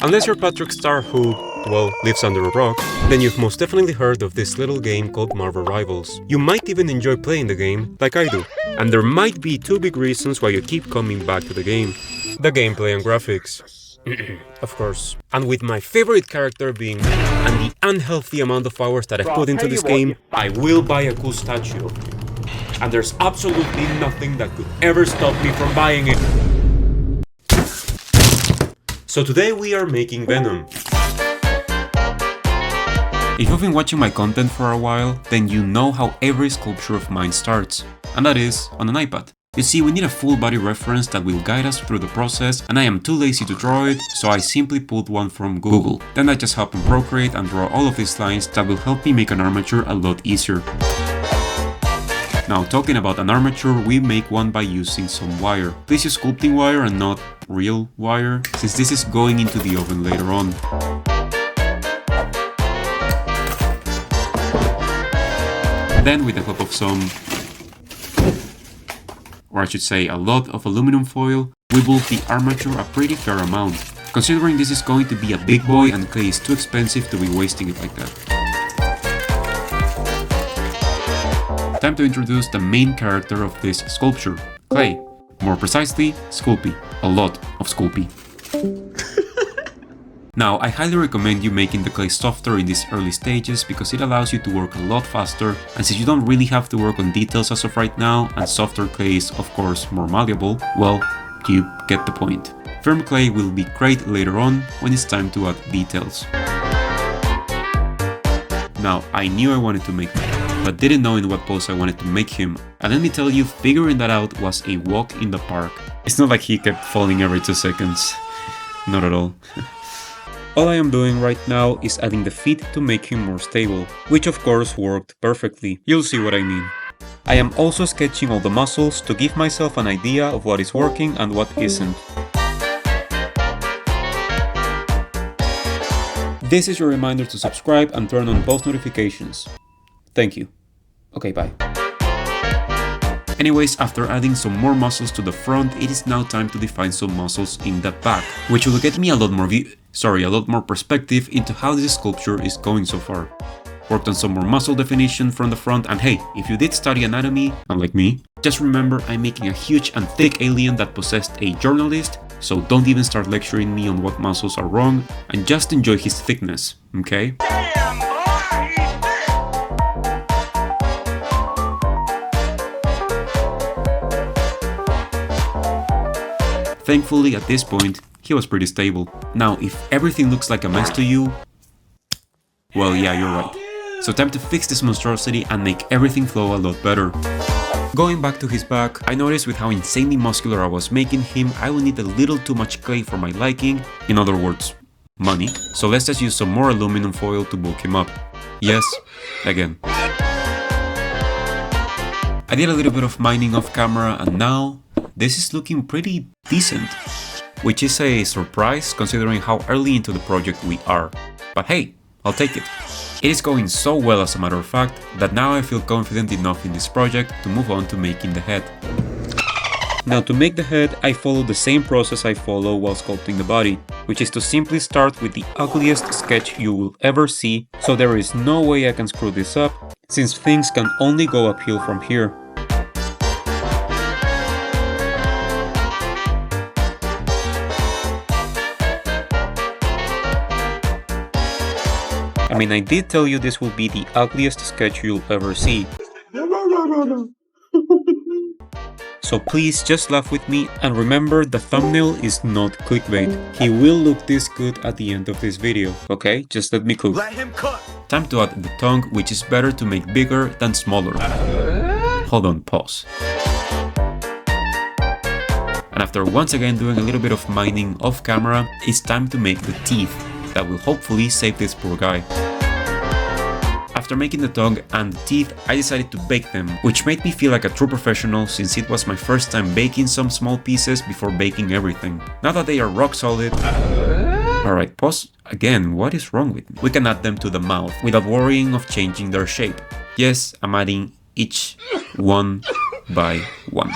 Unless you're Patrick Star who, well, lives under a rock, then you've most definitely heard of this little game called Marvelrivals. You might even enjoy playing the game, like I do. And there might be two big reasons why you keep coming back to the game. The gameplay and graphics. Of course. And with my favorite character being me, and the unhealthy amount of hours that I've put into this game, I will buy a cool statue of him. And there's absolutely nothing that could ever stop me from buying it. So today we are making Venom. If you've been watching my content for a while, then you know how every sculpture of mine starts, and that is on an iPad. You see, we need a full body reference that will guide us through the process, and I am too lazy to draw it, so I simply pulled one from Google. Then I just hop on Procreate and draw all of these lines that will help me make an armature a lot easier. Now, talking about an armature, we make one by using some wire. Please use sculpting wire and not real wire, since this is going into the oven later on. Then, with the help of some, or I should say a lot of aluminum foil, we bulk the armature a pretty fair amount, considering this is going to be a big boy and clay is too expensive to be wasting it like that. Time to introduce the main character of this sculpture, clay. More precisely, Sculpey. A lot of Sculpey. Now, I highly recommend you making the clay softer in these early stages because it allows you to work a lot faster, and since you don't really have to work on details as of right now, and softer clay is of course more malleable, well, you get the point. Firm clay will be great later on when it's time to add details. Now, I knew I wanted to make him, but didn't know in what pose I wanted to make him, and let me tell you, figuring that out was a walk in the park. It's not like he kept falling every 2 seconds. Not at all. All I am doing right now is adding the feet to make him more stable, which of course worked perfectly. You'll see what I mean. I am also sketching all the muscles to give myself an idea of what is working and what isn't. This is your reminder to subscribe and turn on post notifications. Thank you. Okay, bye. Anyways, after adding some more muscles to the front, it is now time to define some muscles in the back, which will get me a lot more perspective into how this sculpture is going so far. Worked on some more muscle definition from the front, and hey, if you did study anatomy, unlike me, just remember I'm making a huge and thick alien that possessed a journalist, so don't even start lecturing me on what muscles are wrong, and just enjoy his thickness, okay? Thankfully, at this point, he was pretty stable. Now, if everything looks like a mess to you, well, yeah, you're right. So time to fix this monstrosity and make everything flow a lot better. Going back to his back, I noticed with how insanely muscular I was making him, I will need a little too much clay for my liking. In other words, money. So let's just use some more aluminum foil to bulk him up. Yes, again. I did a little bit of mining off camera, and now this is looking pretty decent, which is a surprise considering how early into the project we are. But hey, I'll take it. It is going so well, as a matter of fact, that now I feel confident enough in this project to move on to making the head. Now, to make the head, I follow the same process I follow while sculpting the body, which is to simply start with the ugliest sketch you will ever see, so there is no way I can screw this up, since things can only go uphill from here. I mean, I did tell you this will be the ugliest sketch you'll ever see. So please just laugh with me, and remember, the thumbnail is not clickbait. He will look this good at the end of this video, okay? Just let me cook. Let him cook. Time to add the tongue, which is better to make bigger than smaller. Hold on, pause. And after once again doing a little bit of mining off camera, it's time to make the teeth that will hopefully save this poor guy. After making the tongue and the teeth, I decided to bake them, which made me feel like a true professional since it was my first time baking some small pieces before baking everything. Now that they are rock solid... Alright, pause again, what is wrong with me? We can add them to the mouth without worrying of changing their shape. Yes, I'm adding each one by one.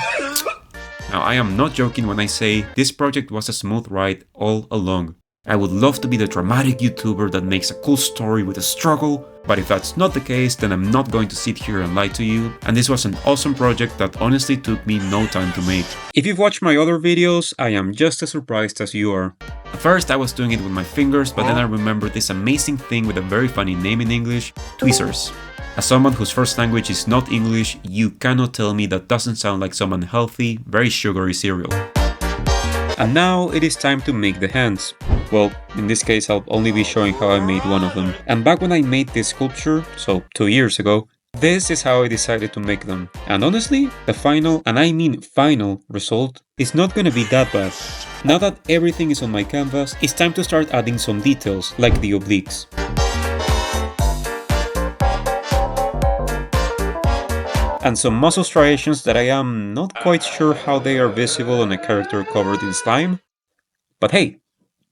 Now, I am not joking when I say this project was a smooth ride all along. I would love to be the dramatic YouTuber that makes a cool story with a struggle, but if that's not the case, then I'm not going to sit here and lie to you, and this was an awesome project that honestly took me no time to make. If you've watched my other videos, I am just as surprised as you are. At first I was doing it with my fingers, but then I remembered this amazing thing with a very funny name in English, tweezers. As someone whose first language is not English, you cannot tell me that doesn't sound like some unhealthy, very sugary cereal. And now it is time to make the hands. Well, in this case I'll only be showing how I made one of them. And back when I made this sculpture, so 2 years ago, this is how I decided to make them. And honestly, the final, and I mean final, result is not gonna be that bad. Now that everything is on my canvas, it's time to start adding some details, like the obliques. And some muscle striations that I am not quite sure how they are visible on a character covered in slime. But hey,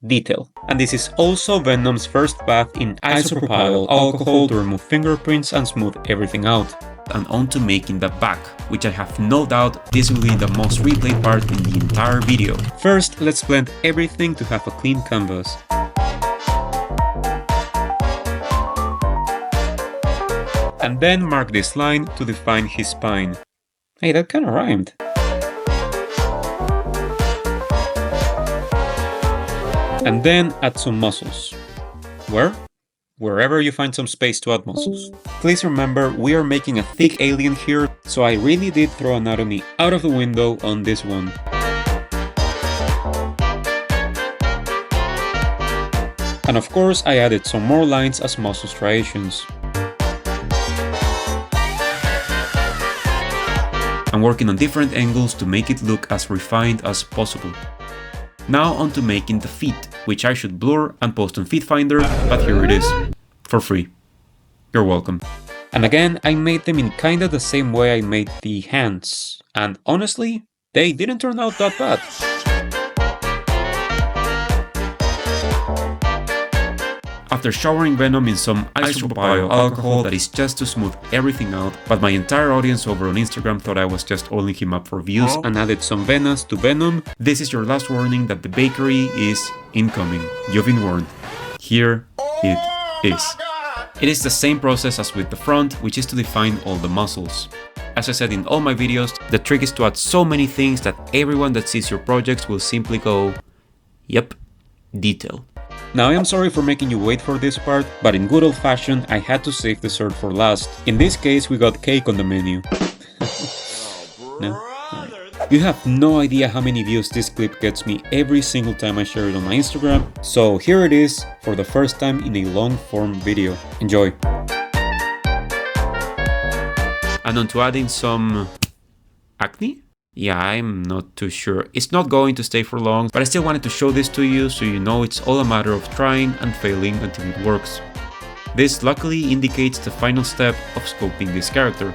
detail. And this is also Venom's first bath in isopropyl alcohol to remove fingerprints and smooth everything out. And on to making the back, which I have no doubt this will be the most replayed part in the entire video. First, let's blend everything to have a clean canvas. And then mark this line to define his spine. Hey, that kinda rhymed. And then add some muscles. Where? Wherever you find some space to add muscles. Please remember, we are making a thick alien here, so I really did throw anatomy out of the window on this one. And of course, I added some more lines as muscle striations. I'm working on different angles to make it look as refined as possible. Now on to making the feet, which I should blur and post on FeetFinder, but here it is, for free. You're welcome. And again, I made them in kinda the same way I made the hands, and honestly, they didn't turn out that bad. After showering Venom in some isopropyl alcohol that is just to smooth everything out, but my entire audience over on Instagram thought I was just oiling him up for views and added some venas to Venom, this is your last warning that the bakery is incoming. You've been warned. Here it is. It is the same process as with the front, which is to define all the muscles. As I said in all my videos, the trick is to add so many things that everyone that sees your projects will simply go, yep, detail. Now I am sorry for making you wait for this part, but in good old fashion I had to save dessert for last. In this case we got cake on the menu. No? You have no idea how many views this clip gets me every single time I share it on my Instagram, so here it is for the first time in a long form video. Enjoy! And on to adding some acne? Yeah, I'm not too sure. It's not going to stay for long, but I still wanted to show this to you so you know it's all a matter of trying and failing until it works. This luckily indicates the final step of sculpting this character.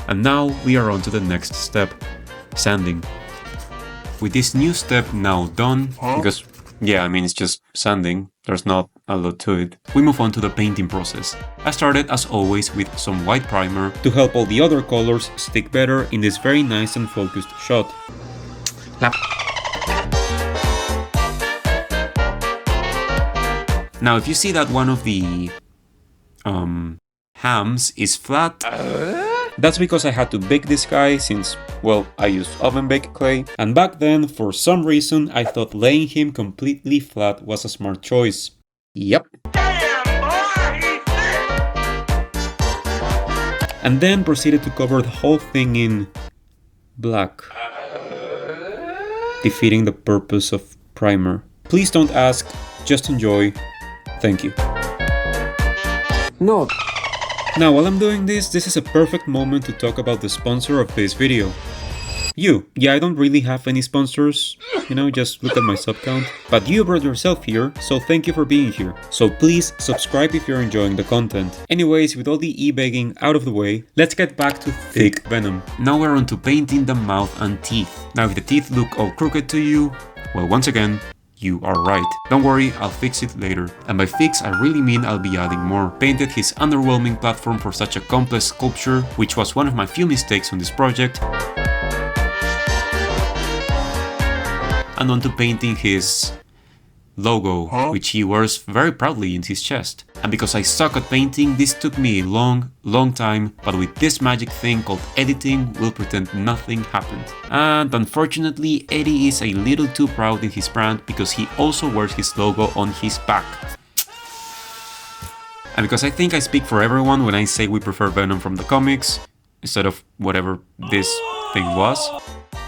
And now we are on to the next step, sanding. With this new step now done, because yeah, I mean it's just sanding, there's not a lot to it, we move on to the painting process. I started as always with some white primer to help all the other colors stick better in this very nice and focused shot. Now if you see that one of the hams is flat, that's because I had to bake this guy since, well, I used oven baked clay, and back then, for some reason, I thought laying him completely flat was a smart choice. Yep. And then proceeded to cover the whole thing in black, defeating the purpose of primer. Please don't ask, just enjoy. Thank you. No. Now while I'm doing this is a perfect moment to talk about the sponsor of this video. You. Yeah, I don't really have any sponsors, you know, just look at my sub count. But you brought yourself here, so thank you for being here. So please subscribe if you're enjoying the content. Anyways, with all the e-begging out of the way, let's get back to THICC Venom. Now we're on to painting the mouth and teeth. Now if the teeth look all crooked to you, well, once again, you are right. Don't worry, I'll fix it later. And by fix, I really mean I'll be adding more. Painted his underwhelming platform for such a complex sculpture, which was one of my few mistakes on this project. And onto painting his logo, which he wears very proudly in his chest. And because I suck at painting, this took me a long time, but with this magic thing called editing, we'll pretend nothing happened. And unfortunately, Eddie is a little too proud in his brand because he also wears his logo on his back. And because I think I speak for everyone when I say we prefer Venom from the comics, instead of whatever this thing was,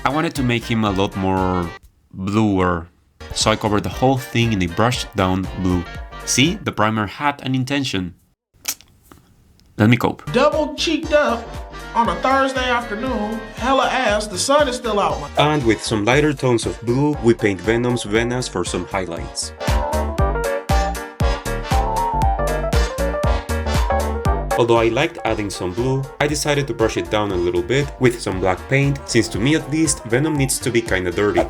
I wanted to make him a lot more bluer. So I covered the whole thing in a brushed down blue. See, the primer had an intention. Let me cope. Double cheeked up on a Thursday afternoon, hella ass, the sun is still out. And with some lighter tones of blue, we paint Venom's venas for some highlights. Although I liked adding some blue, I decided to brush it down a little bit with some black paint, since to me at least, Venom needs to be kinda dirty.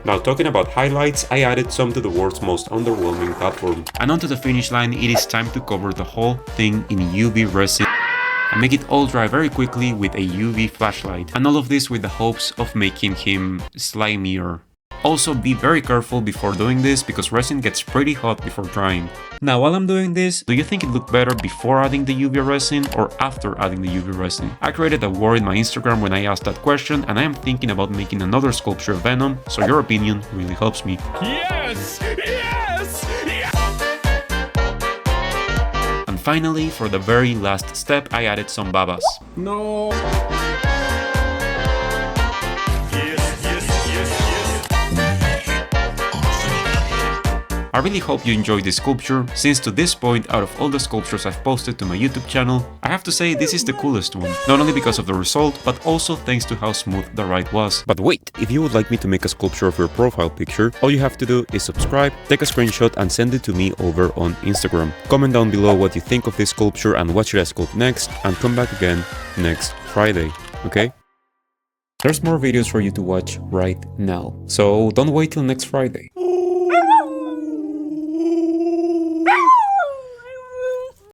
Now talking about highlights, I added some to the world's most underwhelming platform. And onto the finish line, it is time to cover the whole thing in UV resin and make it all dry very quickly with a UV flashlight. And all of this with the hopes of making him slimier. Also, be very careful before doing this because resin gets pretty hot before drying. Now, while I'm doing this, do you think it looked better before adding the UV resin or after adding the UV resin? I created a war in my Instagram when I asked that question, and I am thinking about making another sculpture of Venom, so your opinion really helps me. Yes! Yes! Yes! And finally, for the very last step, I added some babas. No. I really hope you enjoyed this sculpture, since to this point, out of all the sculptures I've posted to my YouTube channel, I have to say this is the coolest one. Not only because of the result, but also thanks to how smooth the ride was. But wait, if you would like me to make a sculpture of your profile picture, all you have to do is subscribe, take a screenshot and send it to me over on Instagram. Comment down below what you think of this sculpture and what should I sculpt next, and come back again next Friday, okay? There's more videos for you to watch right now, so don't wait till next Friday.